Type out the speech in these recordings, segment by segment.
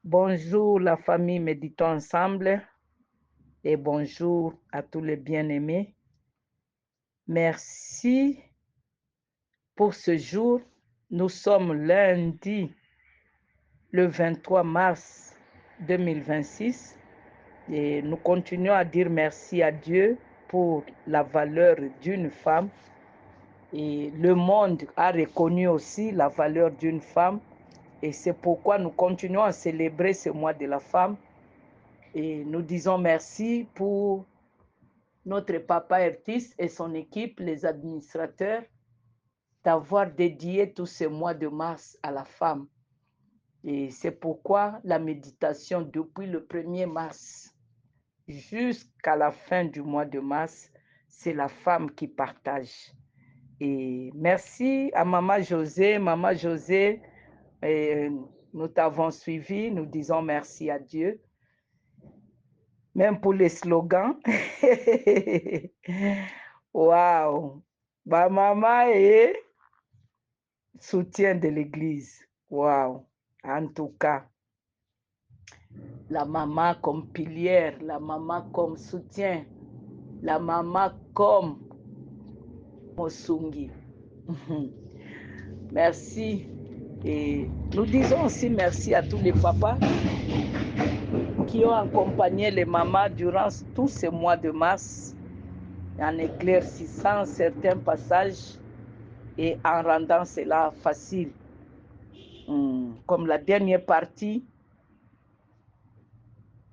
Bonjour la famille Méditons ensemble et bonjour à tous les bien-aimés. Merci pour ce jour. Nous sommes lundi le 23 mars 2026 et nous continuons à dire merci à Dieu pour la valeur d'une femme. Et le monde a reconnu aussi la valeur d'une femme et c'est pourquoi nous continuons à célébrer ce mois de la femme. Et nous disons merci pour notre papa Ertis et son équipe, les administrateurs, d'avoir dédié tout ce mois de mars à la femme. Et c'est pourquoi la méditation depuis le 1er mars jusqu'à la fin du mois de mars, c'est la femme qui partage. Et merci à Maman José. Maman José, nous t'avons suivi, nous disons merci à Dieu. Même pour les slogans. Waouh! Ma maman est soutien de l'Église. Waouh! En tout cas, la maman comme pilière, la maman comme soutien, la maman comme Mosungi. Merci. Et nous disons aussi merci à tous les papas qui ont accompagné les mamans durant tous ces mois de mars en éclaircissant certains passages et en rendant cela facile. Comme la dernière partie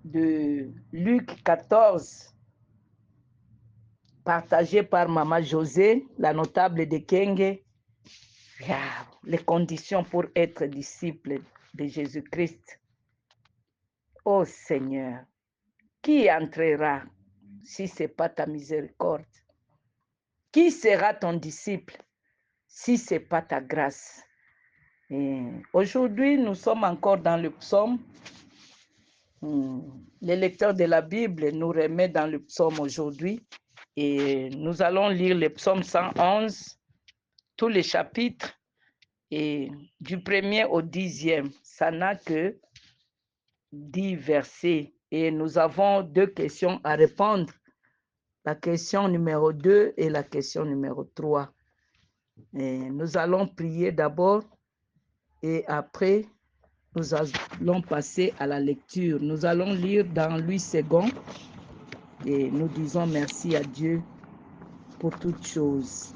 de Luc 14, partagée par Maman José, la notable de Kenge, les conditions pour être disciple de Jésus-Christ. Ô Seigneur, qui entrera si ce n'est pas ta miséricorde? Qui sera ton disciple si ce n'est pas ta grâce? Aujourd'hui, nous sommes encore dans le psaume. Le lecteur de la Bible nous remet dans le psaume aujourd'hui et nous allons lire le psaume 111, tous les chapitres, et du 1er au 10e. Ça n'a que 10 versets et nous avons 2 questions à répondre. La question numéro 2 et la question numéro 3. Et nous allons prier d'abord et après, nous allons passer à la lecture. Nous allons lire dans Louis II et nous disons merci à Dieu pour toutes choses.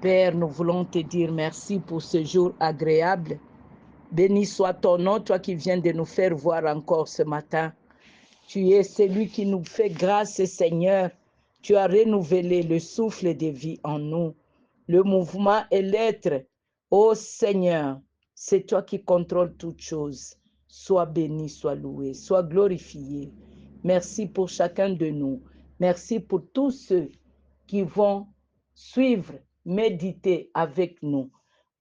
Père, nous voulons te dire merci pour ce jour agréable. Béni soit ton nom, toi qui viens de nous faire voir encore ce matin. Tu es celui qui nous fait grâce, Seigneur. Tu as renouvelé le souffle de vie en nous, le mouvement et l'être. Ô Seigneur, c'est toi qui contrôles toutes choses. Sois béni, sois loué, sois glorifié. Merci pour chacun de nous. Merci pour tous ceux qui vont suivre, méditer avec nous.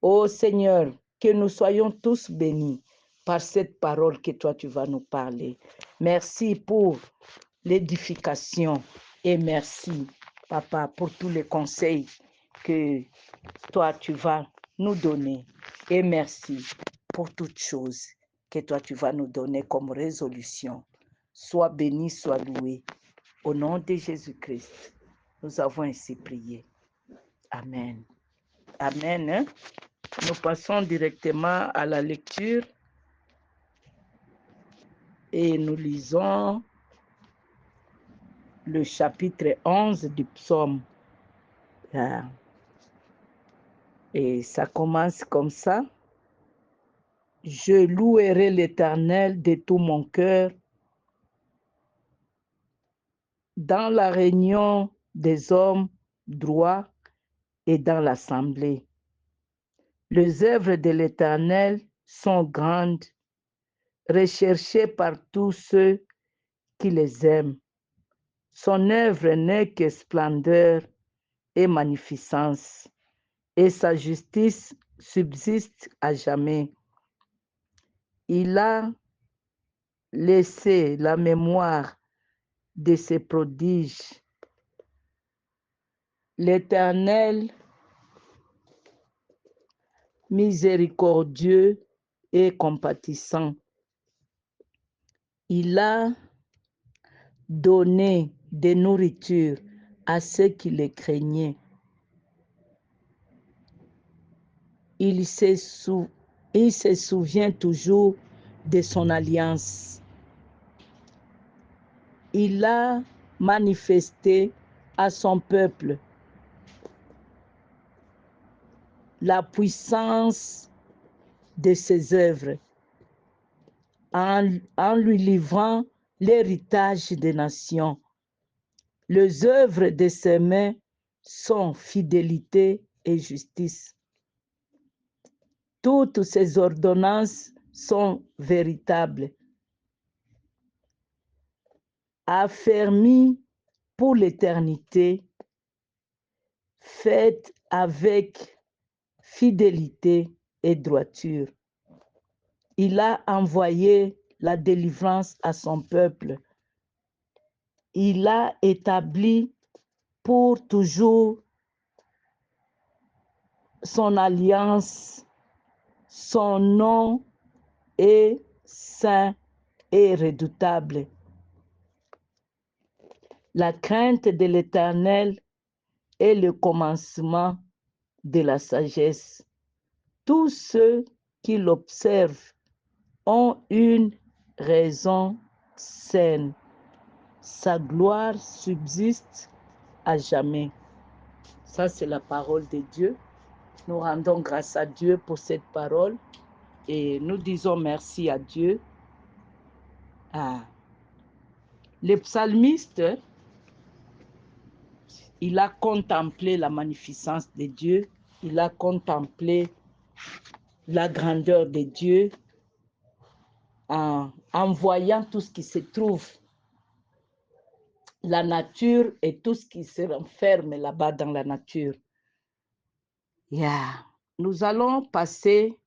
Ô Seigneur, que nous soyons tous bénis par cette parole que toi tu vas nous parler. Merci pour l'édification et merci, Papa, pour tous les conseils que toi tu vas nous donner. Et merci pour toutes choses que toi tu vas nous donner comme résolution. Sois béni, sois loué. Au nom de Jésus-Christ, nous avons ainsi prié. Amen. Amen. Hein? Nous passons directement à la lecture et nous lisons le chapitre 11 du psaume. Et ça commence comme ça. Je louerai l'Éternel de tout mon cœur dans la réunion des hommes droits et dans l'assemblée. Les œuvres de l'Éternel sont grandes, recherchées par tous ceux qui les aiment. Son œuvre n'est que splendeur et magnificence, et sa justice subsiste à jamais. Il a laissé la mémoire de ses prodiges. L'Éternel, miséricordieux et compatissant, Il a donné des nourritures à ceux qui le craignaient. Il se souvient toujours de son alliance. Il a manifesté à son peuple la puissance de ses œuvres en lui livrant l'héritage des nations. Les œuvres de ses mains sont fidélité et justice. Toutes ses ordonnances sont véritables, affermies pour l'éternité, faites avec fidélité et droiture. Il a envoyé la délivrance à son peuple. Il a établi pour toujours son alliance. Son nom est saint et redoutable. La crainte de l'Éternel est le commencement de la sagesse. Tous ceux qui l'observent ont une raison saine. Sa gloire subsiste à jamais. Ça, c'est la parole de Dieu. Nous rendons grâce à Dieu pour cette parole et nous disons merci à Dieu. Le psalmiste, il a contemplé la magnificence de Dieu, il a contemplé la grandeur de Dieu en voyant tout ce qui se trouve, la nature et tout ce qui se renferme là-bas dans la nature. Nous allons passer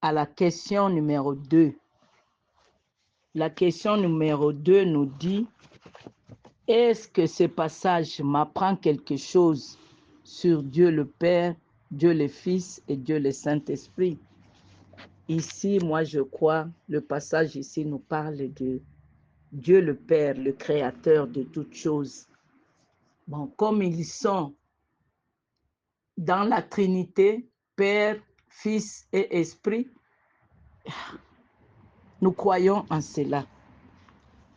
à la question numéro 2. La question numéro 2 nous dit, est-ce que ce passage m'apprend quelque chose sur Dieu le Père, Dieu le Fils et Dieu le Saint-Esprit? Ici, moi je crois, le passage ici nous parle de Dieu le Père, le Créateur de toutes choses. Bon, comme ils sont dans la Trinité, Père, Fils et Esprit, nous croyons en cela.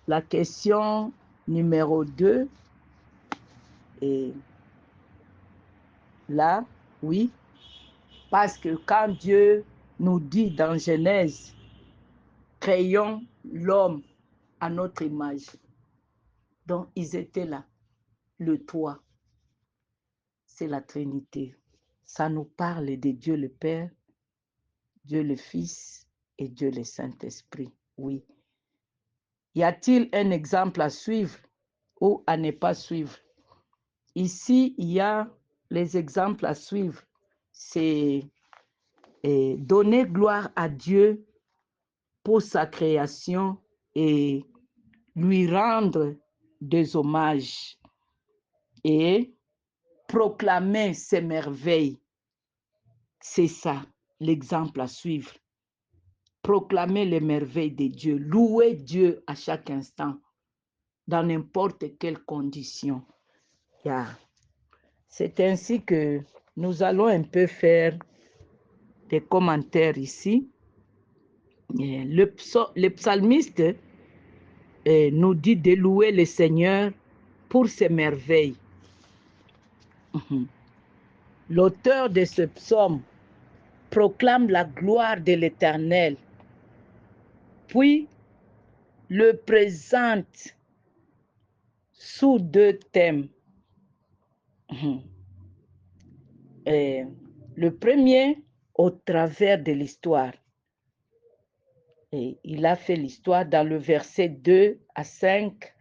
La question numéro 2 est là, oui, parce que quand Dieu nous dit dans Genèse, créons l'homme à notre image, donc ils étaient là, le toit, c'est la Trinité. Ça nous parle de Dieu le Père, Dieu le Fils et Dieu le Saint-Esprit, oui. Y a-t-il un exemple à suivre ou à ne pas suivre? Ici, il y a les exemples à suivre. C'est donner gloire à Dieu pour sa création et lui rendre des hommages et proclamer ses merveilles. C'est ça, l'exemple à suivre. Proclamer les merveilles de Dieu, louer Dieu à chaque instant, dans n'importe quelle condition. C'est ainsi que nous allons un peu faire des commentaires ici. Le psalmiste nous dit de louer le Seigneur pour ses merveilles. L'auteur de ce psaume proclame la gloire de l'Éternel, puis le présente sous 2 thèmes. Le premier, au travers de l'histoire. Et il a fait l'histoire dans le verset 2 à 5,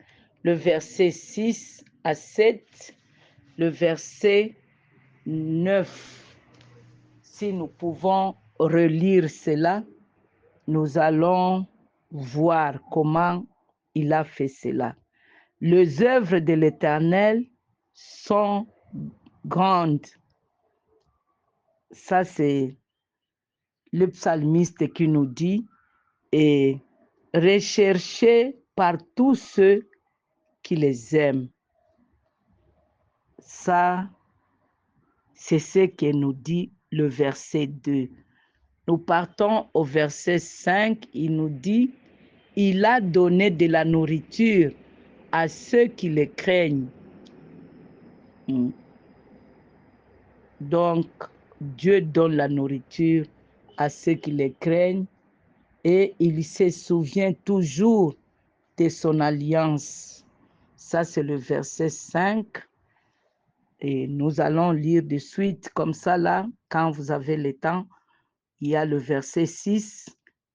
le verset 6 à 7, le verset 9. Si nous pouvons relire cela, nous allons voir comment il a fait cela. Les œuvres de l'Éternel sont grandes. Ça, c'est le psalmiste qui nous dit. et recherchés par tous ceux qui les aiment. Ça, c'est ce que nous dit le verset 2. Nous partons au verset 5, il nous dit, « Il a donné de la nourriture à ceux qui le craignent. » Donc, Dieu donne la nourriture à ceux qui le craignent et il se souvient toujours de son alliance. Ça, c'est le verset 5. Et nous allons lire de suite comme ça là, quand vous avez le temps. Il y a le verset 6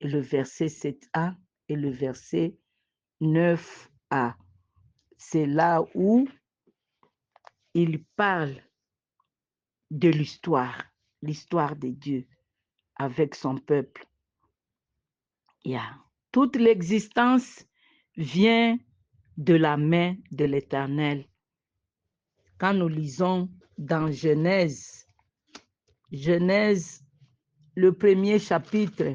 et le verset 7a et le verset 9a. C'est là où il parle de l'histoire de Dieu avec son peuple. Toute l'existence vient de la main de l'Éternel. Quand nous lisons dans Genèse, le premier chapitre,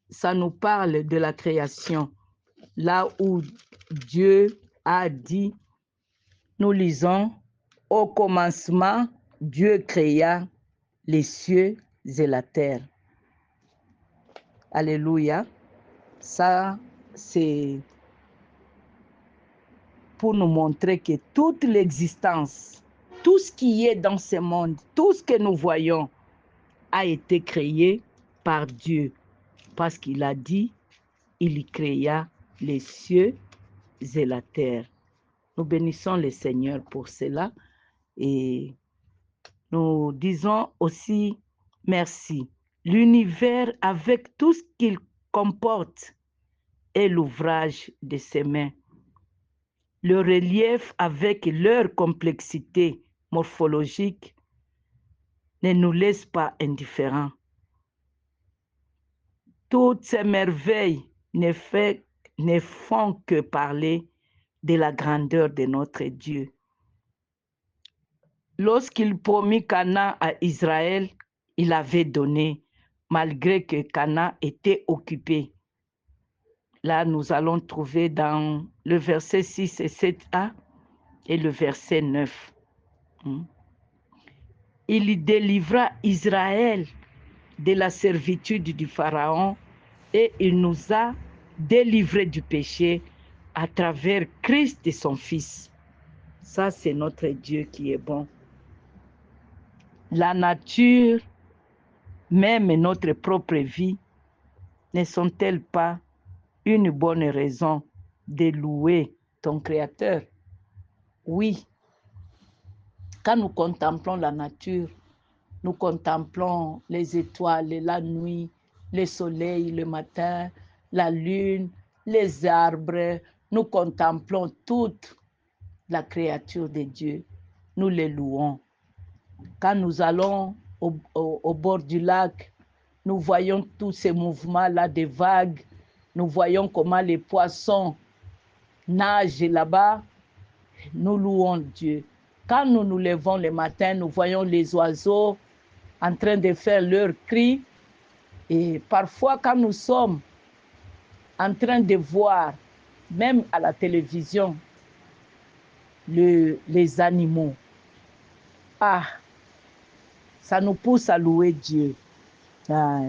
ça nous parle de la création. Là où Dieu a dit, nous lisons, « Au commencement, Dieu créa les cieux et la terre. » Alléluia. Ça, c'est pour nous montrer que toute l'existence, tout ce qui est dans ce monde, tout ce que nous voyons a été créé par Dieu. Parce qu'il a dit, il créa les cieux et la terre. Nous bénissons le Seigneur pour cela et nous disons aussi merci. L'univers avec tout ce qu'il comporte est l'ouvrage de ses mains. Le relief avec leur complexité morphologique ne nous laisse pas indifférents. Toutes ces merveilles ne font que parler de la grandeur de notre Dieu. Lorsqu'il promit Canaan à Israël, il avait donné, malgré que Canaan était occupé. Là, nous allons trouver dans le verset 6 et 7a et le verset 9. Il délivra Israël de la servitude du Pharaon et il nous a délivrés du péché à travers Christ et son Fils. Ça, c'est notre Dieu qui est bon. La nature, même notre propre vie, ne sont-elles pas une bonne raison de louer ton Créateur? Oui. Quand nous contemplons la nature, nous contemplons les étoiles, la nuit, le soleil, le matin, la lune, les arbres. Nous contemplons toute la créature de Dieu. Nous les louons. Quand nous allons au bord du lac, nous voyons tous ces mouvements-là des vagues. Nous voyons comment les poissons nagent là-bas. Nous louons Dieu. Quand nous nous levons le matin, nous voyons les oiseaux en train de faire leur cri. Et parfois, quand nous sommes en train de voir, même à la télévision, les animaux, ça nous pousse à louer Dieu.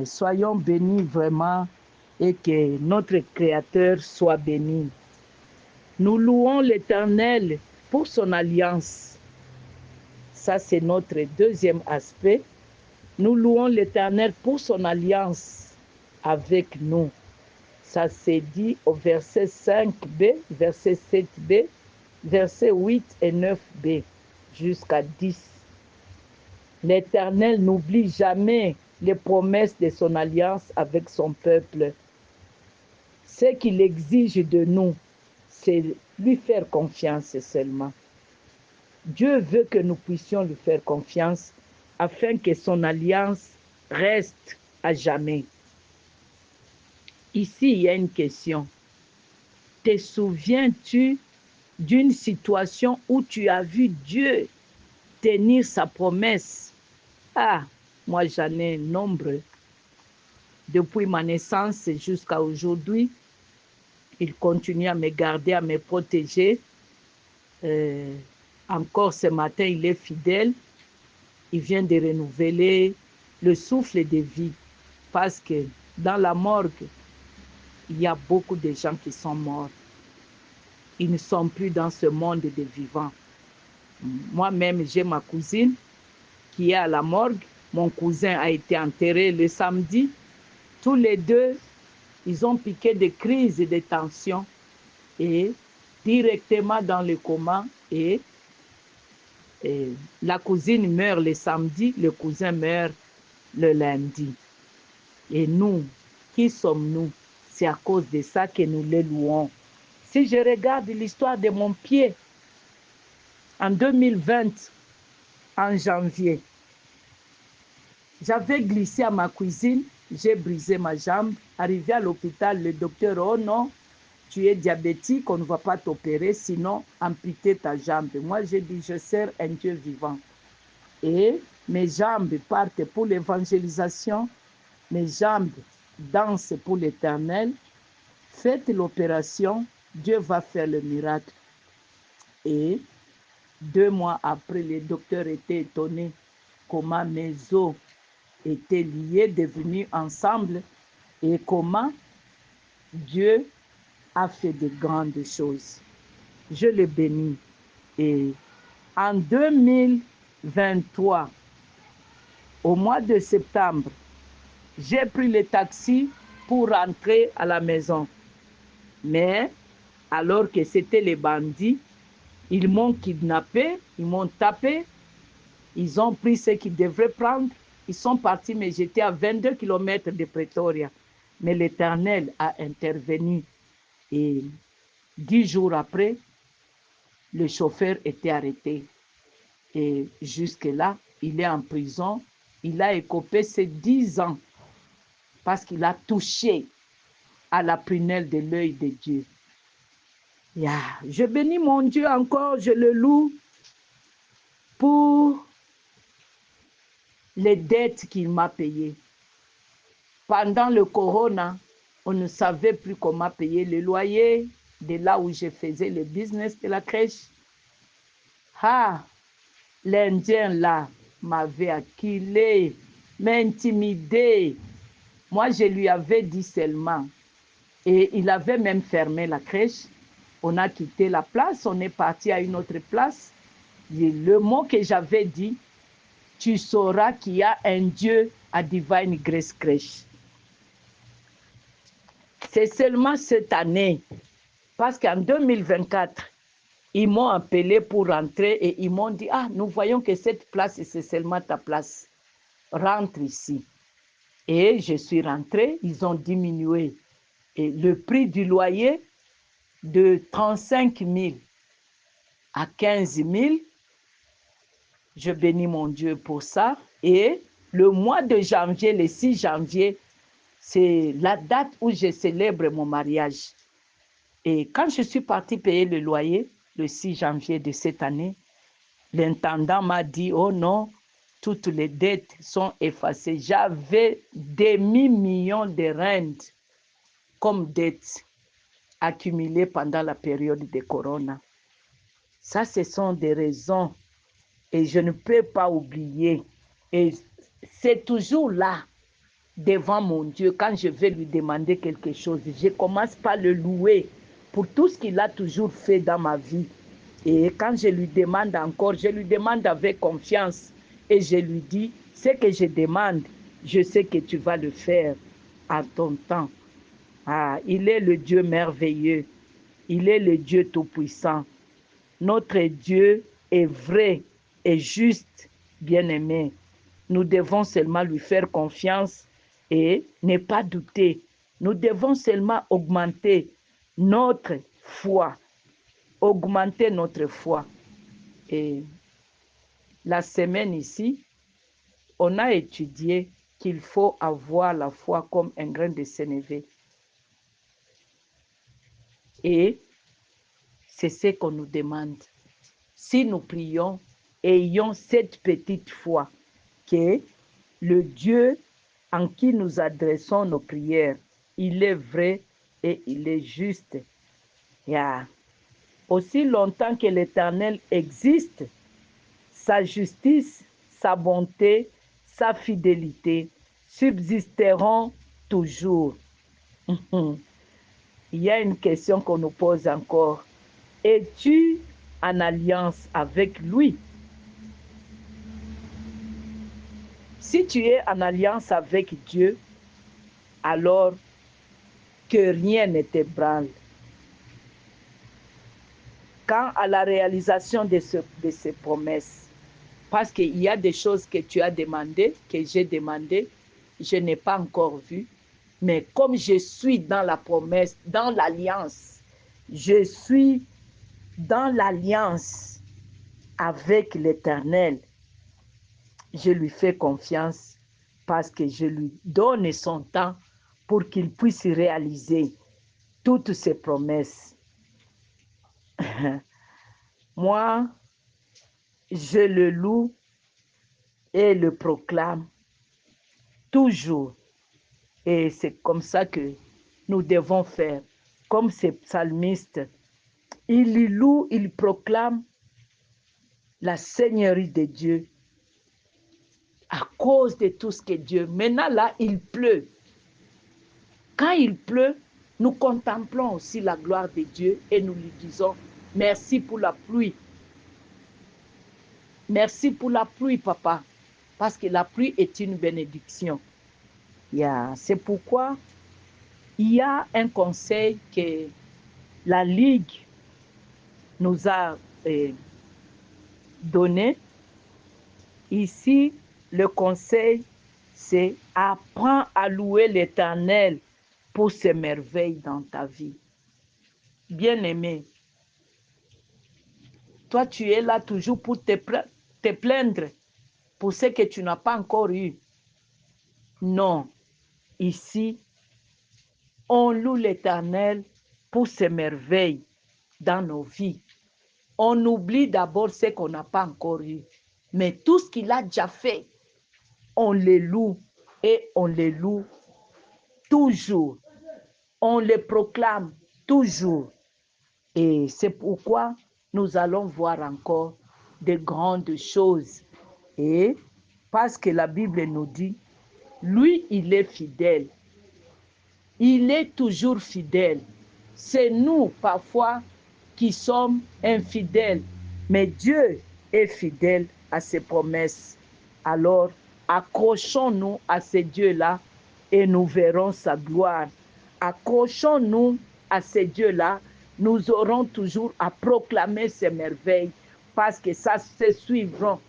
Soyons bénis vraiment et que notre Créateur soit béni. Nous louons l'Éternel pour son alliance. Ça, c'est notre deuxième aspect. Nous louons l'Éternel pour son alliance avec nous. Ça, c'est dit au verset 5b, verset 7b, verset 8 et 9b, jusqu'à 10. L'Éternel n'oublie jamais les promesses de son alliance avec son peuple. Ce qu'il exige de nous, c'est lui faire confiance seulement. Dieu veut que nous puissions lui faire confiance afin que son alliance reste à jamais. Ici, il y a une question. Te souviens-tu d'une situation où tu as vu Dieu tenir sa promesse? Moi j'en ai nombreux. depuis ma naissance jusqu'à aujourd'hui. Il continue à me garder, à me protéger. Encore ce matin, il est fidèle. Il vient de renouveler le souffle de vie. Parce que dans la morgue, il y a beaucoup de gens qui sont morts. Ils ne sont plus dans ce monde des vivants. Moi-même, j'ai ma cousine qui est à la morgue. Mon cousin a été enterré le samedi. Tous les deux, ils ont piqué des crises et des tensions et directement dans le coma. Et la cousine meurt le samedi, le cousin meurt le lundi. Et nous, qui sommes-nous? C'est à cause de ça que nous les louons. Si je regarde l'histoire de mon pied, en 2020, en janvier, j'avais glissé à ma cuisine, j'ai brisé ma jambe. Arrivé à l'hôpital, le docteur, oh non, tu es diabétique, on ne va pas t'opérer, sinon amputer ta jambe. Moi, j'ai dit, je sers un Dieu vivant. Et mes jambes partent pour l'évangélisation, mes jambes dansent pour l'éternel. Faites l'opération, Dieu va faire le miracle. Et 2 mois après, le docteur était étonné comment mes os étaient liés, devenus ensemble, et comment Dieu a fait de grandes choses. Je le bénis. Et en 2023, au mois de septembre, j'ai pris le taxi pour rentrer à la maison. Mais alors que c'était les bandits, ils m'ont kidnappé, ils m'ont tapé, ils ont pris ce qu'ils devraient prendre, ils sont partis, mais j'étais à 22 km de Pretoria. Mais l'Éternel a intervenu et 10 jours après, le chauffeur était arrêté. Et jusque-là, il est en prison. Il a écopé ses 10 ans parce qu'il a touché à la prunelle de l'œil de Dieu. Je bénis mon Dieu encore, je le loue pour les dettes qu'il m'a payées. Pendant le corona, on ne savait plus comment payer le loyer de là où je faisais le business de la crèche. L'Indien là m'avait acculé, m'intimidé. Moi, je lui avais dit seulement. Et il avait même fermé la crèche. On a quitté la place, on est parti à une autre place. Et le mot que j'avais dit, tu sauras qu'il y a un Dieu à Divine Grace Crèche. C'est seulement cette année, parce qu'en 2024, ils m'ont appelé pour rentrer et ils m'ont dit, nous voyons que cette place, c'est seulement ta place. Rentre ici. Et je suis rentrée, ils ont diminué et le prix du loyer de 35 000 à 15 000. Je bénis mon Dieu pour ça. Et le mois de janvier, le 6 janvier, c'est la date où je célèbre mon mariage. Et quand je suis partie payer le loyer, le 6 janvier de cette année, l'intendant m'a dit, oh non, toutes les dettes sont effacées. J'avais des millions de rentes comme dettes accumulées pendant la période de Corona. Ça, ce sont des raisons et je ne peux pas oublier. Et c'est toujours là, devant mon Dieu, quand je vais lui demander quelque chose, je commence par le louer pour tout ce qu'il a toujours fait dans ma vie. Et quand je lui demande encore, je lui demande avec confiance et je lui dis, ce que je demande, je sais que tu vas le faire à ton temps. Il est le Dieu merveilleux, il est le Dieu tout-puissant. Notre Dieu est vrai et juste, bien-aimé. Nous devons seulement lui faire confiance et ne pas douter. Nous devons seulement augmenter notre foi. Augmenter notre foi. Et la semaine ici, on a étudié qu'il faut avoir la foi comme un grain de sénévé. Et c'est ce qu'on nous demande. Si nous prions, ayons cette petite foi que le Dieu en qui nous adressons nos prières. Il est vrai et il est juste. Yeah. Aussi longtemps que l'Éternel existe, sa justice, sa bonté, sa fidélité subsisteront toujours. Il y a une question qu'on nous pose encore. Es-tu en alliance avec lui? Si tu es en alliance avec Dieu, alors que rien ne t'ébranle. Quant à la réalisation de ces promesses, parce qu'il y a des choses que tu as demandées, que j'ai demandées, je n'ai pas encore vues, mais comme je suis dans la promesse, dans l'alliance, je suis dans l'alliance avec l'Éternel, je lui fais confiance parce que je lui donne son temps pour qu'il puisse réaliser toutes ses promesses. Moi, je le loue et le proclame toujours. Et c'est comme ça que nous devons faire. Comme ces psalmistes, ils louent, ils proclament la Seigneurie de Dieu à cause de tout ce que Dieu. Maintenant, là, il pleut. Quand il pleut, nous contemplons aussi la gloire de Dieu et nous lui disons merci pour la pluie. Merci pour la pluie, papa, parce que la pluie est une bénédiction. Yeah. C'est pourquoi il y a un conseil que la Ligue nous a donné. Ici, le conseil, c'est apprends à louer l'Éternel pour ses merveilles dans ta vie. Bien-aimé, toi, tu es là toujours pour te plaindre pour ce que tu n'as pas encore eu. Non, ici, on loue l'Éternel pour ses merveilles dans nos vies. On oublie d'abord ce qu'on n'a pas encore eu. Mais tout ce qu'il a déjà fait, on les loue et on les loue toujours. On les proclame toujours. Et c'est pourquoi nous allons voir encore de grandes choses. Et parce que la Bible nous dit, lui, il est fidèle. Il est toujours fidèle. C'est nous, parfois, qui sommes infidèles. Mais Dieu est fidèle à ses promesses. Alors, accrochons-nous à ce Dieu-là et nous verrons sa gloire. Accrochons-nous à ce Dieu-là. Nous aurons toujours à proclamer ses merveilles parce que ça se suivra.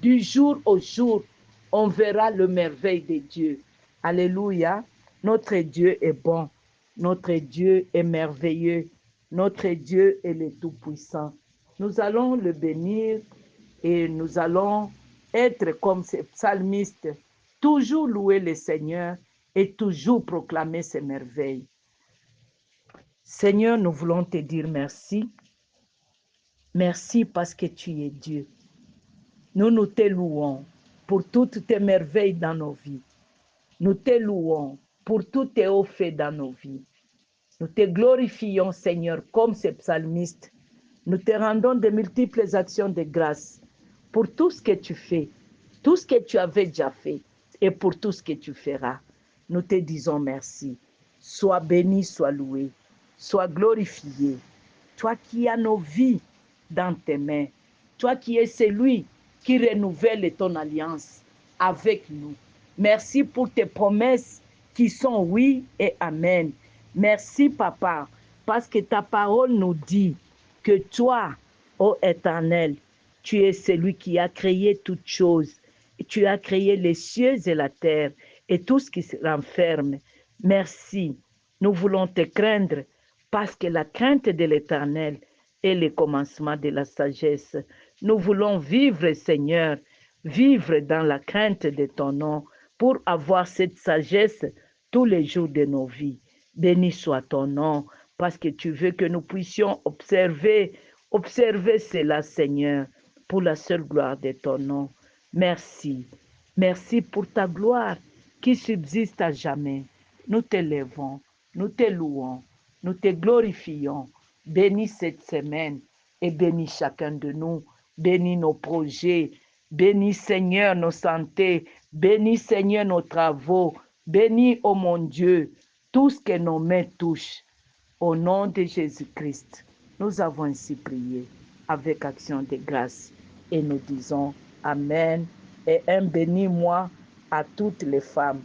Du jour au jour, on verra le merveille de Dieu. Alléluia. Notre Dieu est bon. Notre Dieu est merveilleux. Notre Dieu est le Tout-Puissant. Nous allons le bénir et nous allons être comme ces psalmistes, toujours louer le Seigneur et toujours proclamer ses merveilles. Seigneur, nous voulons te dire merci. Merci parce que tu es Dieu. Nous te louons pour toutes tes merveilles dans nos vies. Nous te louons pour tous tes hauts faits dans nos vies. Nous te glorifions, Seigneur, comme ces psalmistes. Nous te rendons de multiples actions de grâce pour tout ce que tu fais, tout ce que tu avais déjà fait et pour tout ce que tu feras. Nous te disons merci. Sois béni, sois loué, sois glorifié. Toi qui as nos vies dans tes mains, toi qui es celui qui renouvelle ton alliance avec nous. Merci pour tes promesses qui sont oui et amen. Merci, Papa, parce que ta parole nous dit que toi, ô Éternel, tu es celui qui a créé toutes choses. Tu as créé les cieux et la terre et tout ce qui se renferme. Merci. Nous voulons te craindre parce que la crainte de l'Éternel est le commencement de la sagesse. Nous voulons vivre, Seigneur, vivre dans la crainte de ton nom pour avoir cette sagesse tous les jours de nos vies. Béni soit ton nom, parce que tu veux que nous puissions observer cela, Seigneur, pour la seule gloire de ton nom. Merci. Merci pour ta gloire. qui subsiste à jamais. Nous t'élèvons, nous te louons, nous te glorifions. Bénis cette semaine et bénis chacun de nous. Bénis nos projets. Bénis Seigneur nos santé. Bénis Seigneur nos travaux. Bénis, oh mon Dieu, tout ce que nos mains touchent. Au nom de Jésus-Christ, nous avons ainsi prié avec action de grâce et nous disons Amen et un bénis-moi à toutes les femmes